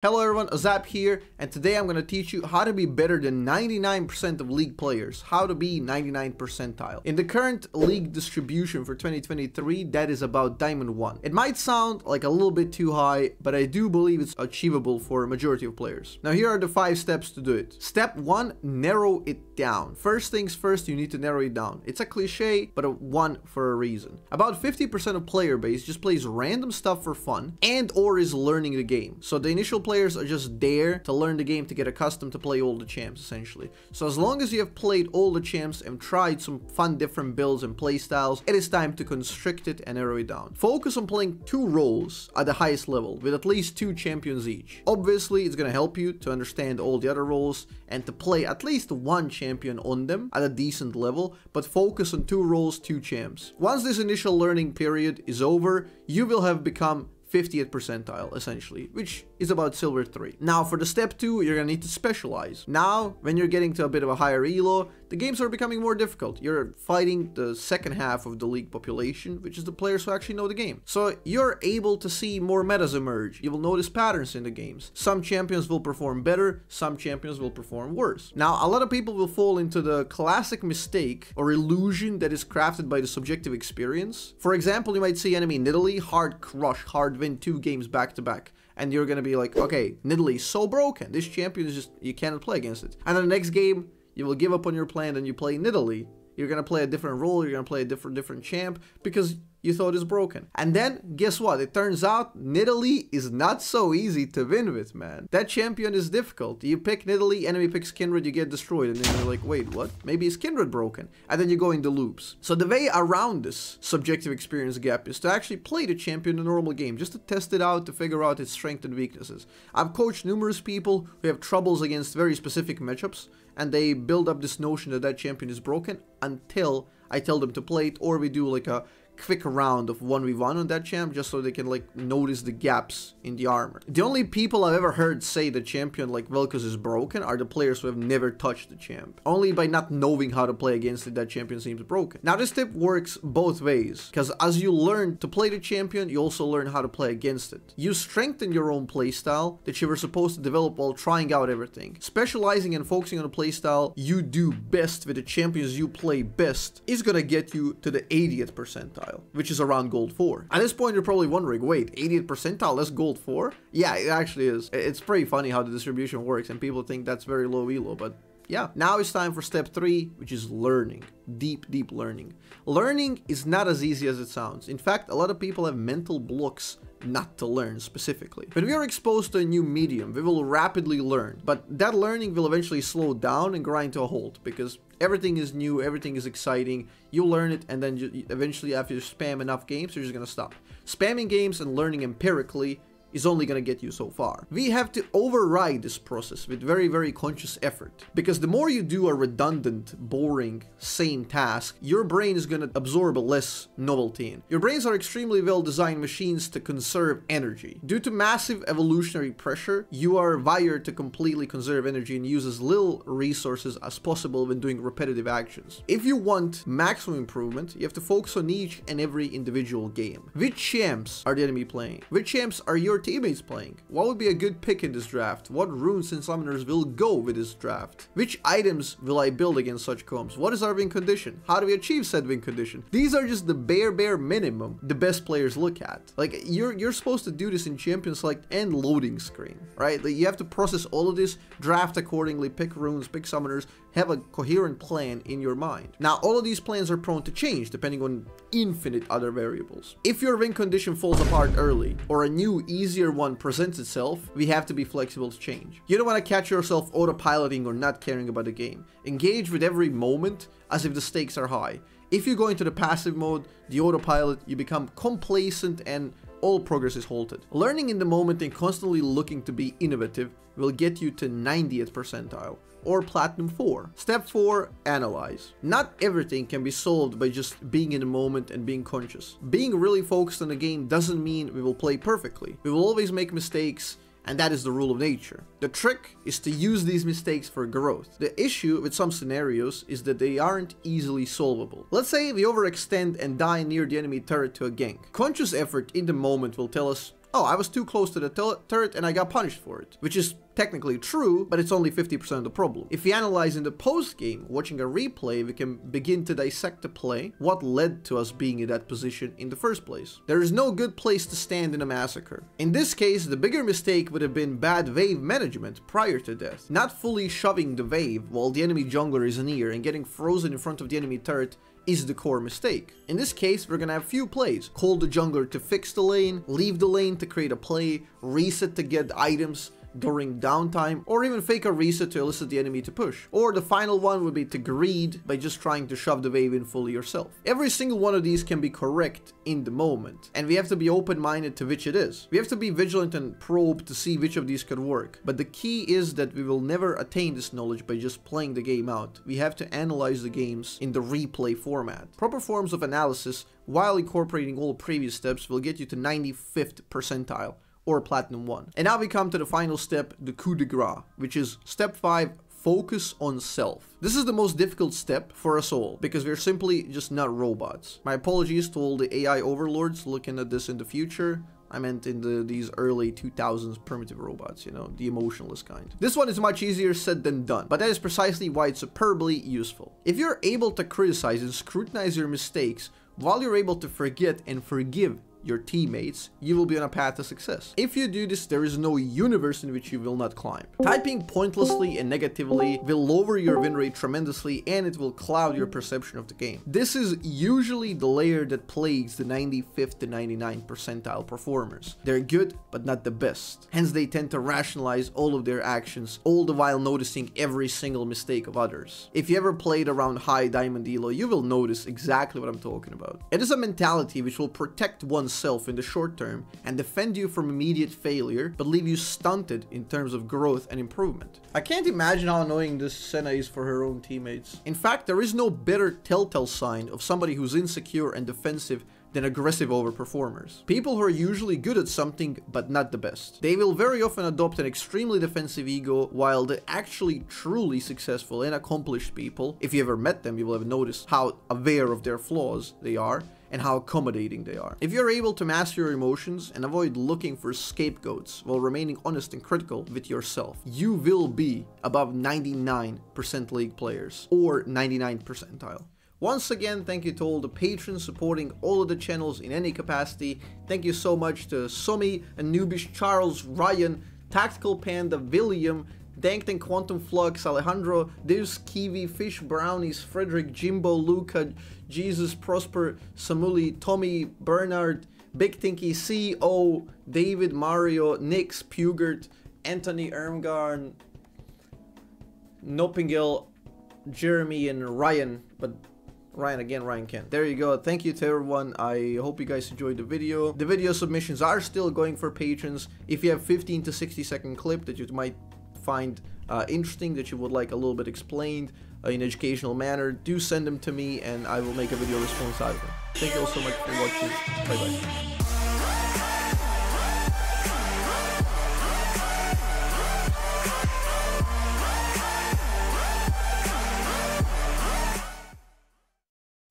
Hello everyone, Azap here, and today I'm going to teach you how to be better than 99% of league players, how to be 99th percentile. In the current league distribution for 2023, that is about Diamond 1. It might sound like a little bit too high, but I do believe it's achievable for a majority of players. Now here are the 5 steps to do it. Step 1, narrow it down. First things first, you need to narrow it down. It's a cliche, but a one for a reason. About 50% of player base just plays random stuff for fun and or is learning the game. So the initial players are just there to learn the game, to get accustomed to play all the champs essentially. So as long as you have played all the champs and tried some fun different builds and playstyles, it is time to constrict it and narrow it down. Focus on playing 2 roles at the highest level with at least 2 champions each. Obviously it's going to help you to understand all the other roles and to play at least 1 champion on them at a decent level, but focus on 2 roles, 2 champs. Once this initial learning period is over, you will have become 50th percentile essentially, which is about silver 3. Now for the step 2, you're gonna need to specialize. Now when you're getting to a bit of a higher elo, the games are becoming more difficult. You're fighting the second half of the league population, which is the players who actually know the game. So you're able to see more metas emerge. You will notice patterns in the games. Some champions will perform better, some champions will perform worse. Now a lot of people will fall into the classic mistake or illusion that is crafted by the subjective experience. For example, you might see enemy Nidalee hard crush, hard win 2 games back to back, and you're gonna be like, okay, Nidalee is so broken, this champion is just, you cannot play against it. And then the next game you will give up on your plan and you play Nidalee. You're gonna play a different role, you're gonna play a different champ because you thought it's broken. And then guess what? It turns out Nidalee is not so easy to win with, man. That champion is difficult. You pick Nidalee, enemy picks Kindred, you get destroyed, and then you're like, wait, what? Maybe is Kindred broken? And then you go into loops. So the way around this subjective experience gap is to actually play the champion in a normal game, just to test it out, to figure out its strengths and weaknesses. I've coached numerous people who have troubles against very specific matchups, and they build up this notion that that champion is broken until I tell them to play it, or we do like a quick round of 1v1 on that champ just so they can like notice the gaps in the armor. The only people I've ever heard say the champion like Vel'Koz is broken are the players who have never touched the champ. Only by not knowing how to play against it that champion seems broken. Now this tip works both ways, because as you learn to play the champion, you also learn how to play against it. You strengthen your own playstyle that you were supposed to develop while trying out everything. Specializing and focusing on a playstyle you do best with the champions you play best is gonna get you to the 80th percentile, which is around gold 4. At this point, you're probably wondering, wait, 80th percentile, that's gold 4? Yeah, it actually is. It's pretty funny how the distribution works, and people think that's very low elo, but yeah. Now it's time for step 3, which is learning. Deep learning. Learning is not as easy as it sounds. In fact, a lot of people have mental blocks not to learn specifically. When we are exposed to a new medium, we will rapidly learn, but that learning will eventually slow down and grind to a halt because everything is new, everything is exciting. You learn it, and then eventually after you spam enough games, you're just gonna stop. Spamming games and learning empirically is only going to get you so far. We have to override this process with very conscious effort, because the more you do a redundant, boring, same task, your brain is going to absorb a less novelty in. Your brains are extremely well designed machines to conserve energy. Due to massive evolutionary pressure, you are wired to completely conserve energy and use as little resources as possible when doing repetitive actions. If you want maximum improvement, you have to focus on each and every individual game. Which champs are the enemy playing? Which champs are your teammates playing? What would be a good pick in this draft? What runes and summoners will go with this draft? Which items will I build against such comps? What is our win condition? How do we achieve said win condition? These are just the bare minimum the best players look at. Like you're supposed to do this in champion select and loading screen, right? Like you have to process all of this, draft accordingly, pick runes, pick summoners, have a coherent plan in your mind. Now all of these plans are prone to change depending on infinite other variables. If your win condition falls apart early or a new easier one presents itself, we have to be flexible to change. You don't want to catch yourself autopiloting or not caring about the game. Engage with every moment as if the stakes are high. If you go into the passive mode, the autopilot, you become complacent and all progress is halted. Learning in the moment and constantly looking to be innovative will get you to 90th percentile, or Platinum 4. Step 4, analyze. Not everything can be solved by just being in the moment and being conscious. Being really focused on the game doesn't mean we will play perfectly. We will always make mistakes, and that is the rule of nature. The trick is to use these mistakes for growth. The issue with some scenarios is that they aren't easily solvable. Let's say we overextend and die near the enemy turret to a gank. Conscious effort in the moment will tell us, oh, I was too close to the turret and I got punished for it. Which is technically true, but it's only 50% of the problem. If we analyze in the post-game, watching a replay, we can begin to dissect the play, what led to us being in that position in the first place. There is no good place to stand in a massacre. In this case, the bigger mistake would have been bad wave management prior to death. Not fully shoving the wave while the enemy jungler is near and getting frozen in front of the enemy turret is the core mistake. In this case, we're gonna have few plays. Call the jungler to fix the lane, leave the lane to create a play, reset to get items during downtime, or even fake a reset to elicit the enemy to push. Or the final one would be to greed by just trying to shove the wave in fully yourself. Every single one of these can be correct in the moment, and we have to be open-minded to which it is. We have to be vigilant and probe to see which of these could work. But the key is that we will never attain this knowledge by just playing the game out. We have to analyze the games in the replay format. Proper forms of analysis, while incorporating all previous steps, will get you to 95th percentile, or Platinum 1. And now we come to the final step, the coup de grace, which is step 5, focus on self. This is the most difficult step for us all, because we're simply just not robots. My apologies to all the AI overlords looking at this in the future. I meant in these early 2000s primitive robots, you know, the emotionless kind. This one is much easier said than done, but that is precisely why it's superbly useful. If you're able to criticize and scrutinize your mistakes, while you're able to forget and forgive your teammates, you will be on a path to success. If you do this, there is no universe in which you will not climb. Typing pointlessly and negatively will lower your win rate tremendously, and it will cloud your perception of the game. This is usually the layer that plagues the 95th to 99th percentile performers. They're good, but not the best. Hence, they tend to rationalize all of their actions, all the while noticing every single mistake of others. If you ever played around high diamond elo, you will notice exactly what I'm talking about. It is a mentality which will protect oneself in the short term and defend you from immediate failure, but leave you stunted in terms of growth and improvement. I can't imagine how annoying this Senna is for her own teammates. In fact, there is no better telltale sign of somebody who's insecure and defensive than aggressive overperformers. People who are usually good at something but not the best. They will very often adopt an extremely defensive ego, while the actually truly successful and accomplished people, if you ever met them, you will have noticed how aware of their flaws they are and how accommodating they are. If you're able to master your emotions and avoid looking for scapegoats while remaining honest and critical with yourself, you will be above 99% league players, or 99th percentile. Once again, thank you to all the patrons supporting all of the channels in any capacity. Thank you so much to Somi, Anubis, Charles, Ryan, Tactical Panda, William, Dankton, Quantum Flux, Alejandro, Deus, Kiwi, Fish, Brownies, Frederick, Jimbo, Luca, Jesus, Prosper, Samuli, Tommy, Bernard, Big Tinky, CO, David, Mario, Nix, Pugert, Anthony, Ermgarn, Nopingel, Jeremy, and Ryan, but Ryan again, Ryan Kent. There you go. Thank you to everyone. I hope you guys enjoyed the video. The video submissions are still going for patrons. If you have 15 to 60 second clip that you might find interesting, that you would like a little bit explained in educational manner, do send them to me and I will make a video response out of them. Thank you all so much for watching. Bye bye.